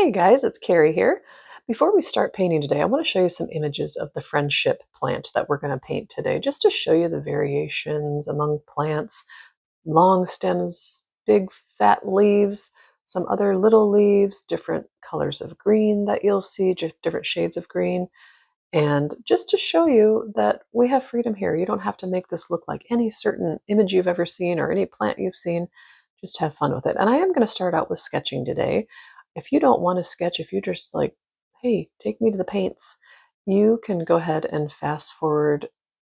Hey guys, it's Carrie here. Before we start painting today, I want to show you some images of the friendship plant that we're going to paint today, just to show you the variations among plants, long stems, big fat leaves, some other little leaves, different colors of green that you'll see, just different shades of green, and just to show you that we have freedom here. You don't have to make this look like any certain image you've ever seen or any plant you've seen. Just have fun with it. And I am going to start out with sketching today. If you don't want to sketch, if you're just like, hey, take me to the paints, you can go ahead and fast forward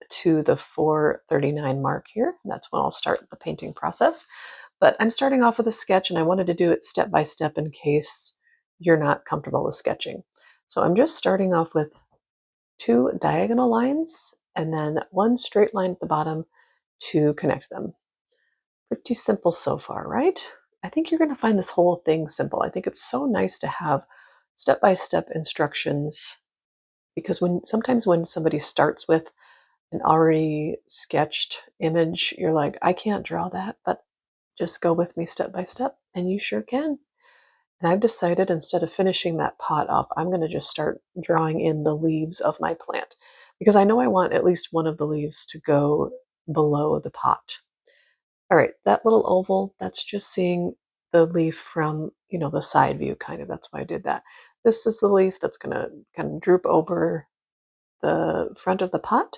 to the 4:39 mark here. That's when I'll start the painting process. But I'm starting off with a sketch, and I wanted to do it step by step in case you're not comfortable with sketching. So I'm just starting off with two diagonal lines and then one straight line at the bottom to connect them. Pretty simple so far, right? I think you're going to find this whole thing simple. I think it's so nice to have step-by-step instructions because sometimes when somebody starts with an already sketched image, you're like, I can't draw that, but just go with me step by step, and you sure can. And I've decided instead of finishing that pot up, I'm going to just start drawing in the leaves of my plant because I know I want at least one of the leaves to go below the pot. All right, that little oval, that's just seeing the leaf from, the side view kind of. That's why I did that. This is the leaf that's going to kind of droop over the front of the pot.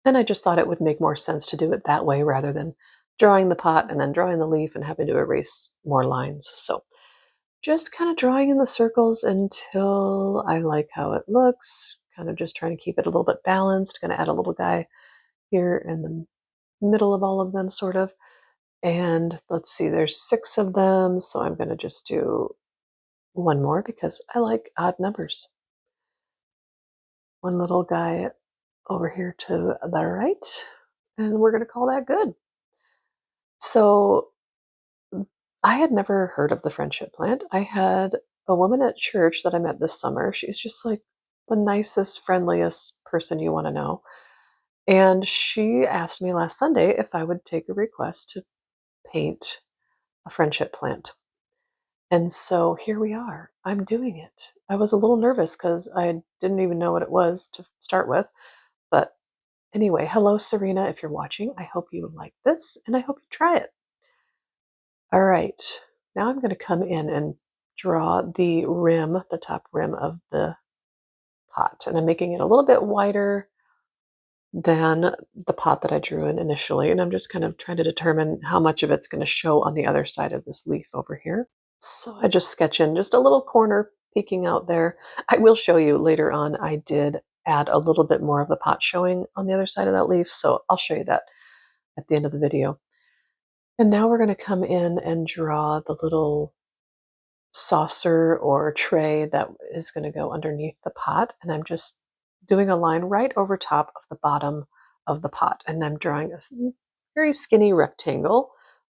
And I just thought it would make more sense to do it that way rather than drawing the pot and then drawing the leaf and having to erase more lines. So just kind of drawing in the circles until I like how it looks, kind of just trying to keep it a little bit balanced. Going to add a little guy here in the middle of all of them, sort of. And let's see, there's 6 of them, so I'm going to just do one more because I like odd numbers. One little guy over here to the right, and we're going to call that good. So I had never heard of the friendship plant. I had a woman at church that I met this summer. She's just like the nicest, friendliest person you want to know. And she asked me last Sunday if I would take a request to paint a friendship plant. And so here we are. I'm doing it. I was a little nervous because I didn't even know what it was to start with. But anyway, hello, Serena, if you're watching. I hope you like this and I hope you try it. All right, now I'm going to come in and draw the rim, the top rim of the pot. And I'm making it a little bit wider than the pot that I drew in initially. And I'm just kind of trying to determine how much of it's going to show on the other side of this leaf over here. So I just sketch in just a little corner peeking out there. I will show you later on, I did add a little bit more of the pot showing on the other side of that leaf. So I'll show you that at the end of the video. And now we're going to come in and draw the little saucer or tray that is going to go underneath the pot. And I'm just doing a line right over top of the bottom of the pot. And I'm drawing a very skinny rectangle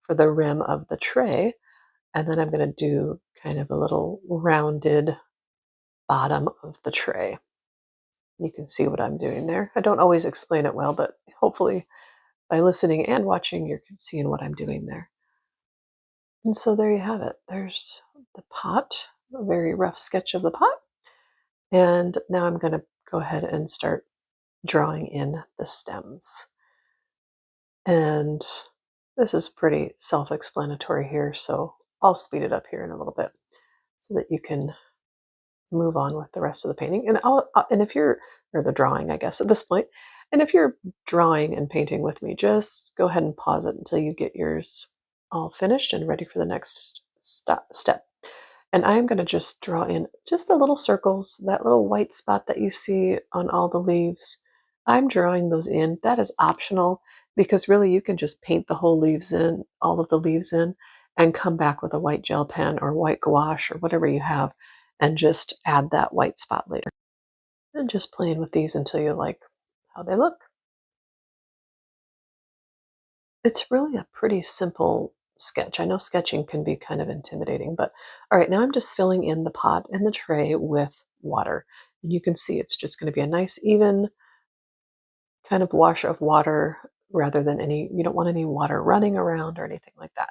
for the rim of the tray. And then I'm going to do kind of a little rounded bottom of the tray. You can see what I'm doing there. I don't always explain it well, but hopefully by listening and watching, you're seeing what I'm doing there. And so there you have it. There's the pot, a very rough sketch of the pot. And now I'm going to go ahead and start drawing in the stems. And this is pretty self-explanatory here, so I'll speed it up here in a little bit so that you can move on with the rest of the painting. And if you're, or the drawing, I guess, at this point, and if you're drawing and painting with me, just go ahead and pause it until you get yours all finished and ready for the next step. And I'm going to just draw in just the little circles, that little white spot that you see on all the leaves. I'm drawing those in. That is optional because really you can just paint the whole leaves in, all of the leaves in, and come back with a white gel pen or white gouache or whatever you have and just add that white spot later. And just playing with these until you like how they look. It's really a pretty simple sketch. I know sketching can be kind of intimidating, but all right, now I'm just filling in the pot and the tray with water. And you can see it's just going to be a nice, even kind of wash of water rather than you don't want any water running around or anything like that.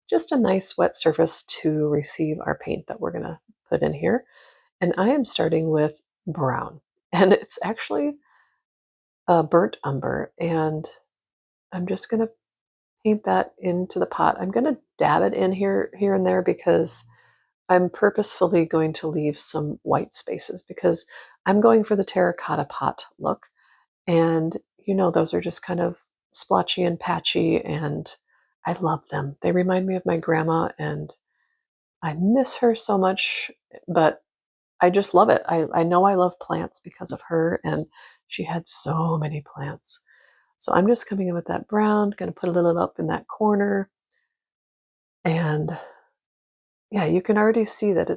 Just a nice wet surface to receive our paint that we're going to put in here. And I am starting with brown. And it's actually a burnt umber. And I'm just going to paint that into the pot. I'm going to dab it in here and there because I'm purposefully going to leave some white spaces because I'm going for the terracotta pot look. And those are just kind of splotchy and patchy, and I love them. They remind me of my grandma, and I miss her so much, but I just love it. I know I love plants because of her, and she had so many plants. So I'm just coming in with that brown, going to put a little up in that corner. And yeah, you can already see that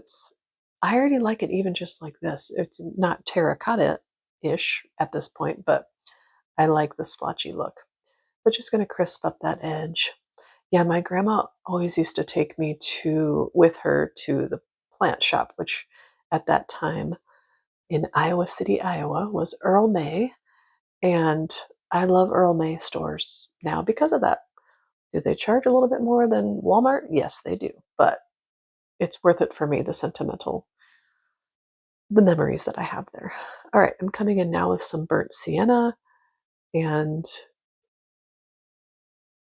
I already like it even just like this. It's not terracotta-ish at this point, but I like the splotchy look. But just going to crisp up that edge. Yeah, my grandma always used to take me with her to the plant shop, which at that time in Iowa City, Iowa, was Earl May. And I love Earl May stores now because of that. Do they charge a little bit more than Walmart? Yes, they do. But it's worth it for me, the memories that I have there. All right, I'm coming in now with some burnt sienna and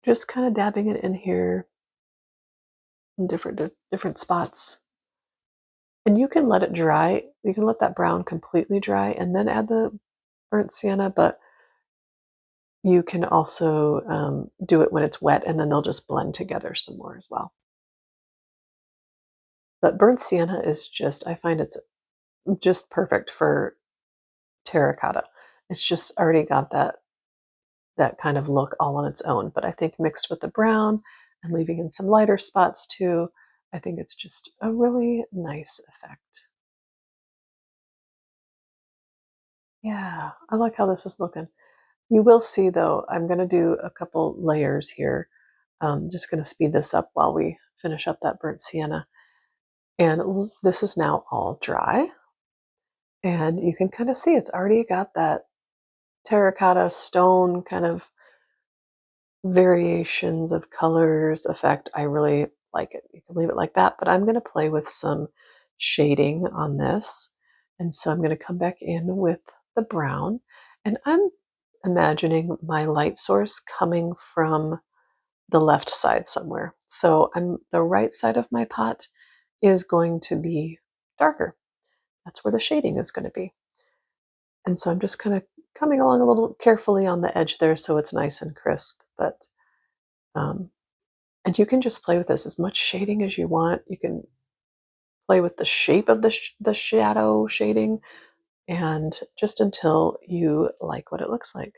just kind of dabbing it in here in different spots. And you can let it dry. You can let that brown completely dry and then add the burnt sienna, but you can also do it when it's wet and then they'll just blend together some more as well. But burnt sienna is I find it's just perfect for terracotta. It's just already got that kind of look all on its own. But I think mixed with the brown and leaving in some lighter spots too, I think it's just a really nice effect. Yeah, I like how this is looking. You will see though, I'm going to do a couple layers here. Just going to speed this up while we finish up that burnt sienna. And this is now all dry. And you can kind of see it's already got that terracotta stone kind of variations of colors effect. I really like it. You can leave it like that, but I'm going to play with some shading on this. And so I'm going to come back in with the brown, and I'm imagining my light source coming from the left side somewhere. So the right side of my pot is going to be darker. That's where the shading is going to be. And so I'm just kind of coming along a little carefully on the edge there so it's nice and crisp. But um, and you can just play with this as much shading as you want. You can play with the shape of the shadow shading and just until you like what it looks like.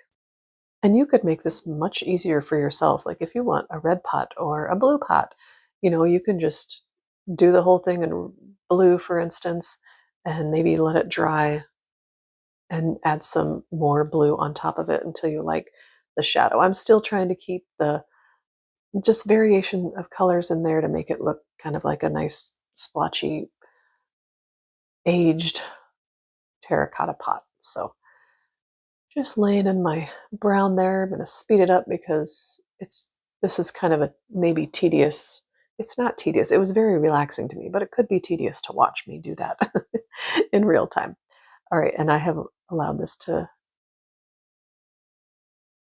And you could make this much easier for yourself. Like if you want a red pot or a blue pot, you can just do the whole thing in blue, for instance, and maybe let it dry and add some more blue on top of it until you like the shadow. I'm still trying to keep the just variation of colors in there to make it look kind of like a nice splotchy aged terracotta pot. So just laying in my brown there. I'm going to speed it up because this is kind of a maybe tedious. It's not tedious. It was very relaxing to me, but it could be tedious to watch me do that in real time. All right, and I have allowed this to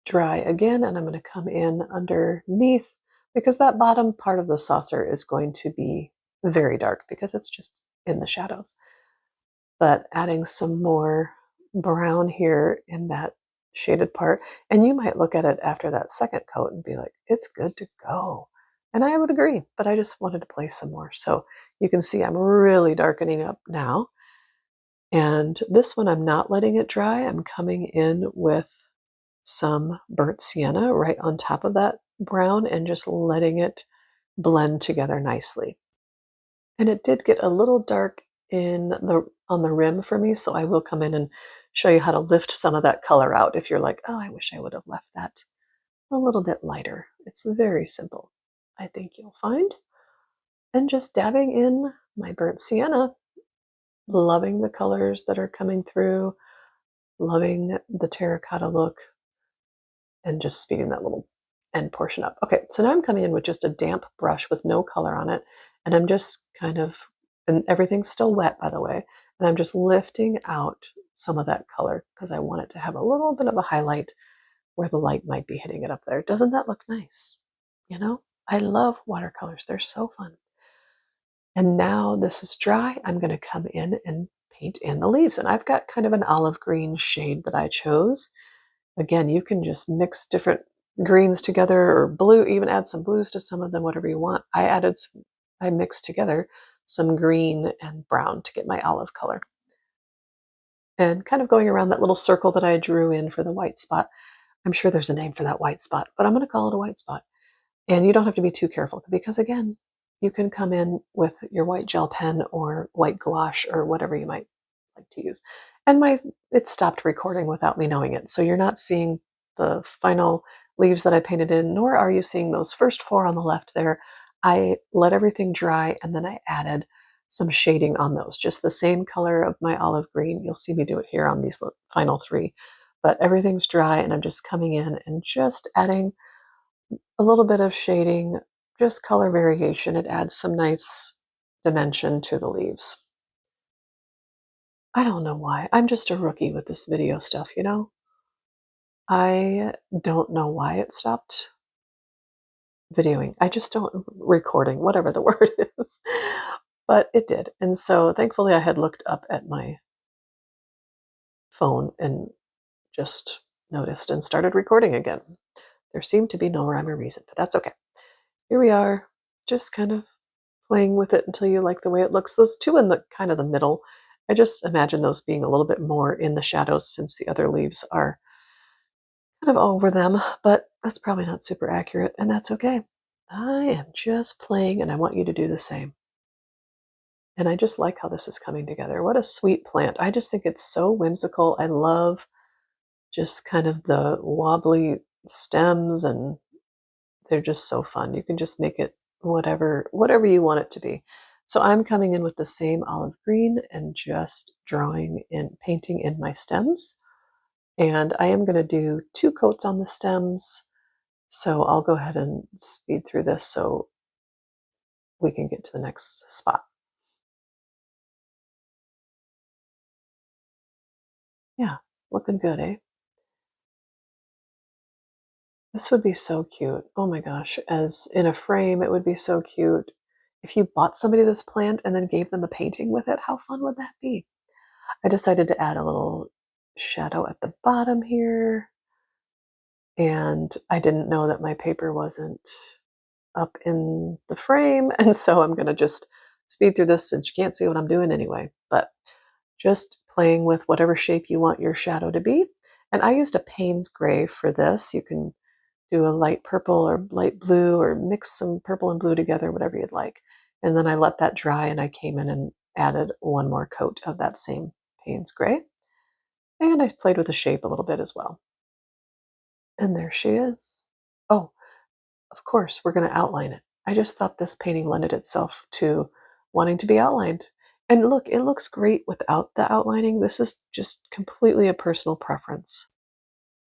dry again, and I'm going to come in underneath because that bottom part of the saucer is going to be very dark because it's just in the shadows. But adding some more brown here in that shaded part, and you might look at it after that second coat and be like, it's good to go. And I would agree, but I just wanted to play some more. So you can see I'm really darkening up now. And this one, I'm not letting it dry. I'm coming in with some burnt sienna right on top of that brown and just letting it blend together nicely. And it did get a little dark on the rim for me, so I will come in and show you how to lift some of that color out if you're like, oh, I wish I would have left that a little bit lighter. It's very simple, I think you'll find. And just dabbing in my burnt sienna, loving the colors that are coming through, loving the terracotta look, and just speeding that little end portion up. Okay, so now I'm coming in with just a damp brush with no color on it, and I'm just kind of And everything's still wet, by the way, and I'm just lifting out some of that color because I want it to have a little bit of a highlight where the light might be hitting it up there. Doesn't that look nice? You know, I love watercolors. They're so fun. And now this is dry. I'm going to come in and paint in the leaves. And I've got kind of an olive green shade that I chose. Again, you can just mix different greens together or blue, even add some blues to some of them, whatever you want. I mixed together some green and brown to get my olive color. And kind of going around that little circle that I drew in for the white spot. I'm sure there's a name for that white spot, but I'm going to call it a white spot. And you don't have to be too careful because, again, you can come in with your white gel pen or white gouache or whatever you might like to use. And it stopped recording without me knowing it. So you're not seeing the final leaves that I painted in, nor are you seeing those first four on the left there. I let everything dry and then I added some shading on those, just the same color of my olive green. You'll see me do it here on these final three. But everything's dry and I'm just coming in and just adding a little bit of shading, just color variation. It adds some nice dimension to the leaves. I don't know why. I'm just a rookie with this video stuff, you know? I don't know why it stopped videoing. I just don't recording, whatever the word is. But it did. And so thankfully I had looked up at my phone and just noticed and started recording again. There seemed to be no rhyme or reason, but that's okay. Here we are, just kind of playing with it until you like the way it looks. Those two in the kind of the middle, I just imagine those being a little bit more in the shadows since the other leaves are kind of over them, but that's probably not super accurate, and that's okay. I am just playing, and I want you to do the same. And I just like how this is coming together. What a sweet plant. I just think it's so whimsical. I love just kind of the wobbly stems, and they're just so fun. You can just make it whatever you want it to be. So I'm coming in with the same olive green and just drawing and painting in my stems. And I am going to do 2 coats on the stems. So I'll go ahead and speed through this so we can get to the next spot. Yeah, looking good, eh? This would be so cute. Oh my gosh, as in a frame, it would be so cute. If you bought somebody this plant and then gave them a painting with it, how fun would that be? I decided to add a little shadow at the bottom here, and I didn't know that my paper wasn't up in the frame, and so I'm gonna just speed through this since you can't see what I'm doing anyway, but just playing with whatever shape you want your shadow to be. And I used a Payne's gray for this. You can do a light purple or light blue or mix some purple and blue together, whatever you'd like. And then I let that dry and I came in and added one more coat of that same Payne's gray. And I played with the shape a little bit as well. And there she is. Oh, of course, we're going to outline it. I just thought this painting lended itself to wanting to be outlined. And look, it looks great without the outlining. This is just completely a personal preference.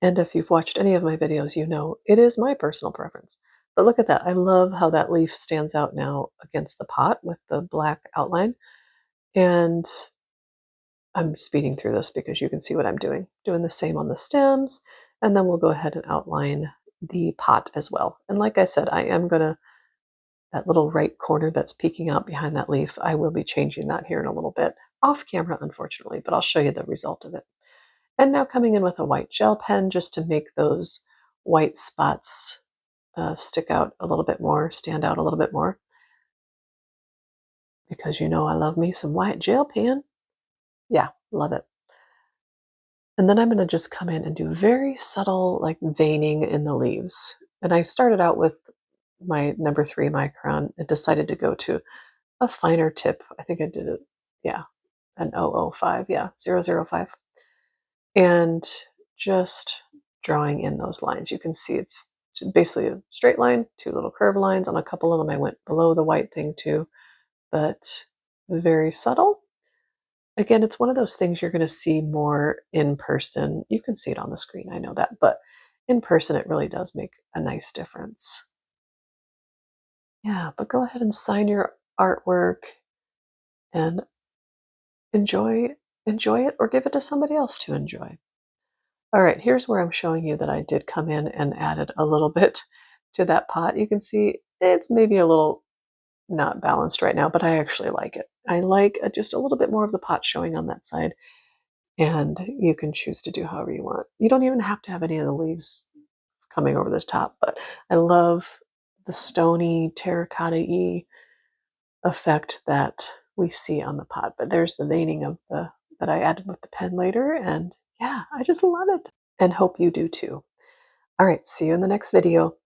And if you've watched any of my videos, you know it is my personal preference. But look at that. I love how that leaf stands out now against the pot with the black outline. And I'm speeding through this because you can see what I'm doing. Doing the same on the stems, and then we'll go ahead and outline the pot as well. And like I said, I am going to, that little right corner that's peeking out behind that leaf, I will be changing that here in a little bit. Off camera, unfortunately, but I'll show you the result of it. And now coming in with a white gel pen just to make those white spots stick out a little bit more, stand out a little bit more. Because you know I love me some white gel pen. Yeah, love it. And then I'm going to just come in and do very subtle like veining in the leaves. And I started out with my number 3 micron and decided to go to a finer tip. I think I did it, yeah, an 005, yeah, 005. And just drawing in those lines. You can see it's basically a straight line, 2 little curved lines. On a couple of them I went below the white thing too, but very subtle. Again, it's one of those things you're going to see more in person. You can see it on the screen, I know that, but in person it really does make a nice difference. Yeah, but go ahead and sign your artwork. and enjoy enjoy it or give it to somebody else to enjoy. All right, here's where I'm showing you that I did come in and added a little bit to that pot. You can see it's maybe a little not balanced right now, but I actually like it. I like just a little bit more of the pot showing on that side, and you can choose to do however you want. You don't even have to have any of the leaves coming over the top, but I love the stony terracotta-y effect that we see on the pot. But there's the veining of the that I added with the pen later, and yeah, I just love it and hope you do too. All right, see you in the next video.